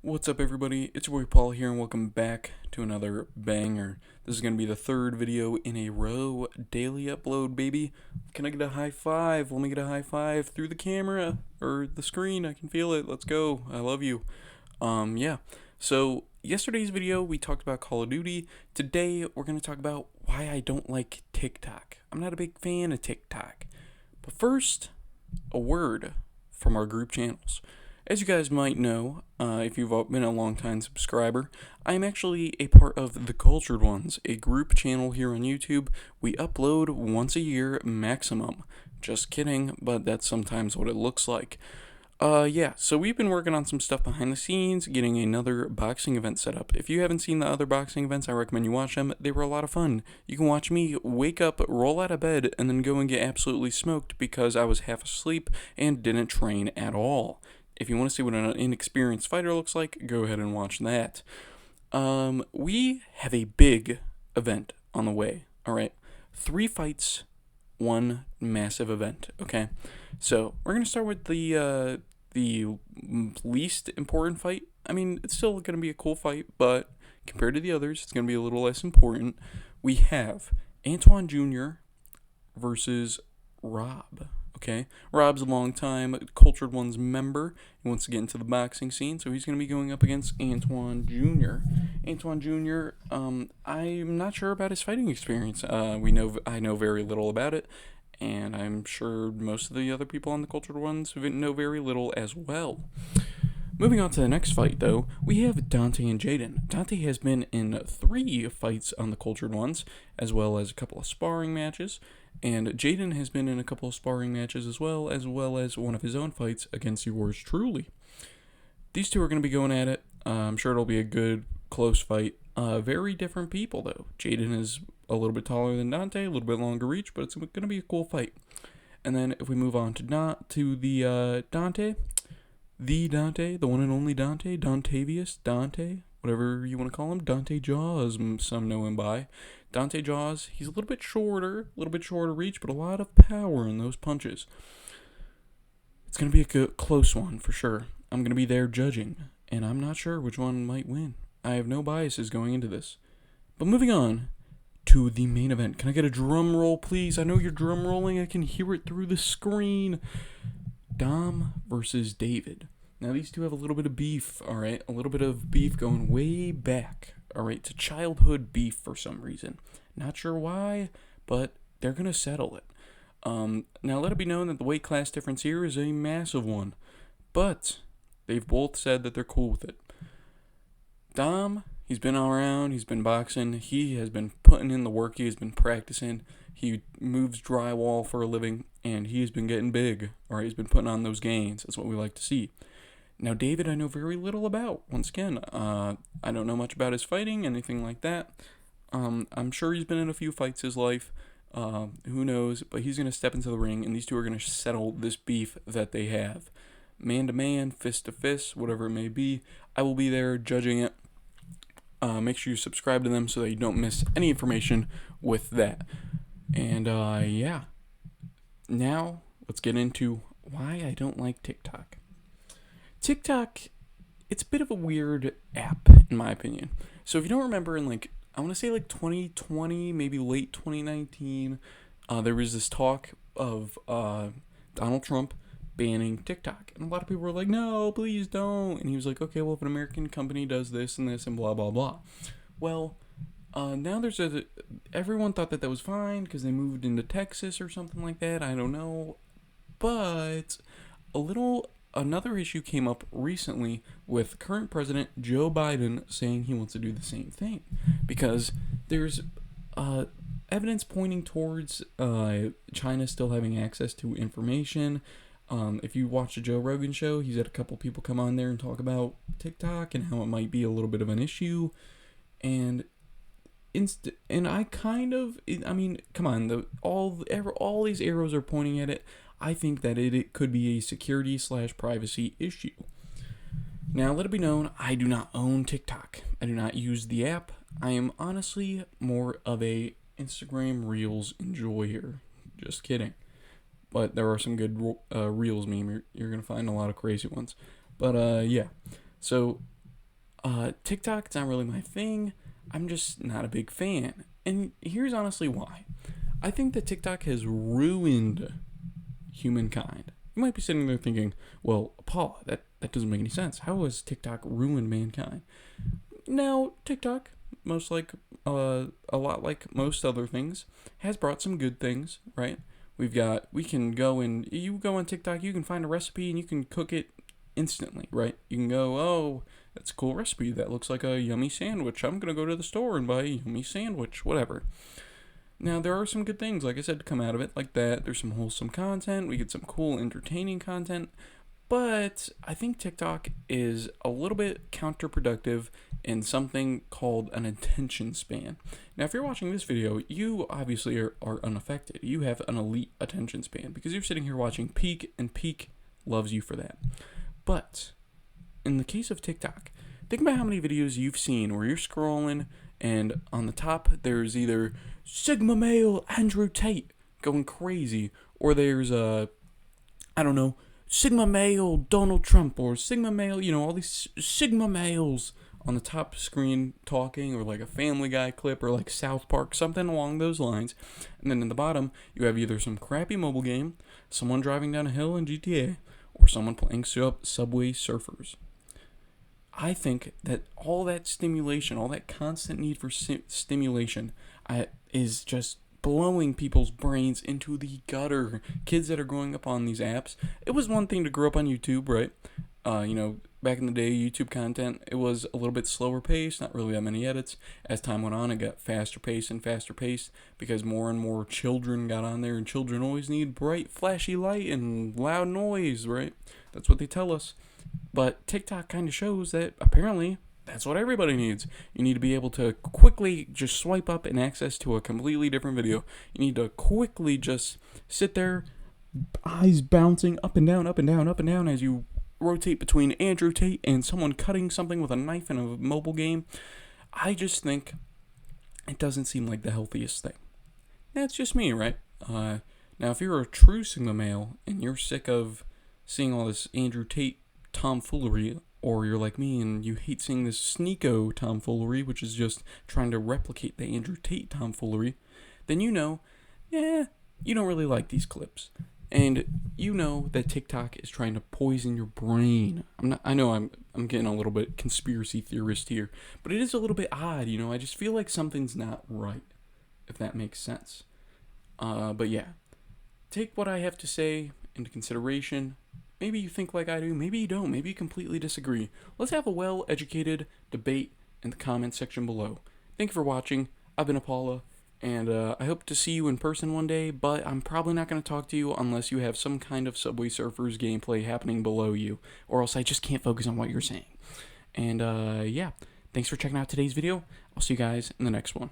What's up, everybody? It's your boy Paul here, and welcome back to another banger. This is going to be the third video in a row, daily upload, baby. Can I get a high five? Let me get a high five through the camera, or the screen. I can feel it. Let's go. I love you. Yeah. So, yesterday's video, we talked about Call of Duty. Today, we're going to talk about why I don't like TikTok. I'm not a big fan of TikTok. But first, a word from our group channels. As you guys might know, if you've been a long-time subscriber, I'm actually a part of The Cultured Ones, a group channel here on YouTube. We upload once a year maximum. Just kidding, but that's sometimes what it looks like. Yeah, so we've been working on some stuff behind the scenes, getting another boxing event set up. If you haven't seen the other boxing events, I recommend you watch them. They were a lot of fun. You can watch me wake up, roll out of bed, and then go and get absolutely smoked because I was half asleep and didn't train at all. If you want to see what an inexperienced fighter looks like, go ahead and watch that. We have a big event on the way, alright? 3 fights, 1 massive event, okay? So, we're going to start with the least important fight. I mean, it's still going to be a cool fight, but compared to the others, it's going to be a little less important. We have Antoine Jr. versus Rob. Okay, Rob's a long-time Cultured Ones member. He wants to get into the boxing scene, so he's going to be going up against Antoine Jr. Antoine Jr., I'm not sure about his fighting experience. I know very little about it, and I'm sure most of the other people on the Cultured Ones know very little as well. Moving on to the next fight, though, we have Dante and Jaden. Dante has been in 3 fights on the Cultured Ones, as well as a couple of sparring matches, and Jaden has been in a couple of sparring matches as well as one of his own fights against yours truly. These two are going to be going at it. I'm sure it'll be a good, close fight. Very different people, though. Jaden is a little bit taller than Dante, a little bit longer reach, but it's going to be a cool fight. And then if we move on to Dante, the one and only Dante, Dontavious, Dante, whatever you want to call him, Dante Jaws, some know him by. Dante Jaws, he's a little bit shorter reach, but a lot of power in those punches. It's going to be a good, close one for sure. I'm going to be there judging, and I'm not sure which one might win. I have no biases going into this. But moving on to the main event. Can I get a drum roll, please? I know you're drum rolling. I can hear it through the screen. Dom versus David. Now, these two have a little bit of beef, alright? A little bit of beef going way back, alright? To childhood beef for some reason. Not sure why, but they're going to settle it. Now, let it be known that the weight class difference here is a massive one. But they've both said that they're cool with it. Dom, he's been all around, he's been boxing, he has been putting in the work, he has been practicing, he moves drywall for a living, and he has been getting big, or he's been putting on those gains. That's what we like to see. Now, David, I know very little about. Once again, I don't know much about his fighting, anything like that. I'm sure he's been in a few fights his life. Who knows? But he's going to step into the ring, and these two are going to settle this beef that they have. Man to man, fist to fist, whatever it may be. I will be there judging it. Make sure you subscribe to them so that you don't miss any information with that. And, yeah. Now, let's get into why I don't like TikTok. TikTok, it's a bit of a weird app, in my opinion. So if you don't remember, in I want to say 2020, maybe late 2019, there was this talk of Donald Trump banning TikTok. And a lot of people were like, no, please don't. And he was like, okay, well, if an American company does this and this and blah, blah, blah. Well, now everyone thought that was fine because they moved into Texas or something like that. I don't know. But another issue came up recently with current President Joe Biden saying he wants to do the same thing because there's evidence pointing towards China still having access to information. If you watch the Joe Rogan show, he's had a couple people come on there and talk about TikTok and how it might be a little bit of an issue. And I mean, come on, all these arrows are pointing at it. I think that it could be a security/privacy issue. Now, let it be known, I do not own TikTok. I do not use the app. I am honestly more of a Instagram Reels enjoyer. Just kidding. But there are some good Reels meme. You're going to find a lot of crazy ones. But, yeah. So, TikTok, it's not really my thing. I'm just not a big fan. And here's honestly why. I think that TikTok has ruined humankind. You might be sitting there thinking, well, Apallah, that doesn't make any sense. How has TikTok ruined mankind? Now, TikTok, a lot like most other things, has brought some good things, right? We can go and, you go on TikTok, you can find a recipe and you can cook it instantly, right? You can go, oh, that's a cool recipe. That looks like a yummy sandwich. I'm going to go to the store and buy a yummy sandwich, whatever. Now, there are some good things, like I said, to come out of it, like that. There's some wholesome content. We get some cool, entertaining content. But I think TikTok is a little bit counterproductive in something called an attention span. Now, if you're watching this video, you obviously are unaffected. You have an elite attention span because you're sitting here watching Peak, and Peak loves you for that. But in the case of TikTok, think about how many videos you've seen where you're scrolling and on the top there's either Sigma male Andrew Tate going crazy, or there's Sigma male Donald Trump, or Sigma male, all these Sigma males on the top screen talking, or like a Family Guy clip, or like South Park, something along those lines. And then in the bottom, you have either some crappy mobile game, someone driving down a hill in GTA, or someone playing Subway Surfers. I think that all that stimulation, all that constant need for stimulation, is just blowing people's brains into the gutter. Kids that are growing up on these apps. It was one thing to grow up on YouTube, right? Back in the day, YouTube content, it was a little bit slower paced, not really that many edits. As time went on, it got faster paced because more and more children got on there, and children always need bright, flashy light and loud noise, right? That's what they tell us. But TikTok kind of shows that apparently that's what everybody needs. You need to be able to quickly just swipe up and access to a completely different video. You need to quickly just sit there, eyes bouncing up and down, up and down, up and down as you rotate between Andrew Tate and someone cutting something with a knife in a mobile game. I just think it doesn't seem like the healthiest thing. That's just me, right? Now, if you're a true Sigma male and you're sick of seeing all this Andrew Tate tomfoolery, or you're like me and you hate seeing this Sneeko tomfoolery, which is just trying to replicate the Andrew Tate tomfoolery, then you don't really like these clips. And you know that TikTok is trying to poison your brain. I know I'm getting a little bit conspiracy theorist here, but it is a little bit odd, I just feel like something's not right, if that makes sense. But yeah, take what I have to say into consideration. Maybe you think like I do, maybe you don't, maybe you completely disagree. Let's have a well-educated debate in the comment section below. Thank you for watching. I've been Apallah, and I hope to see you in person one day, but I'm probably not going to talk to you unless you have some kind of Subway Surfers gameplay happening below you, or else I just can't focus on what you're saying. And yeah, thanks for checking out today's video. I'll see you guys in the next one.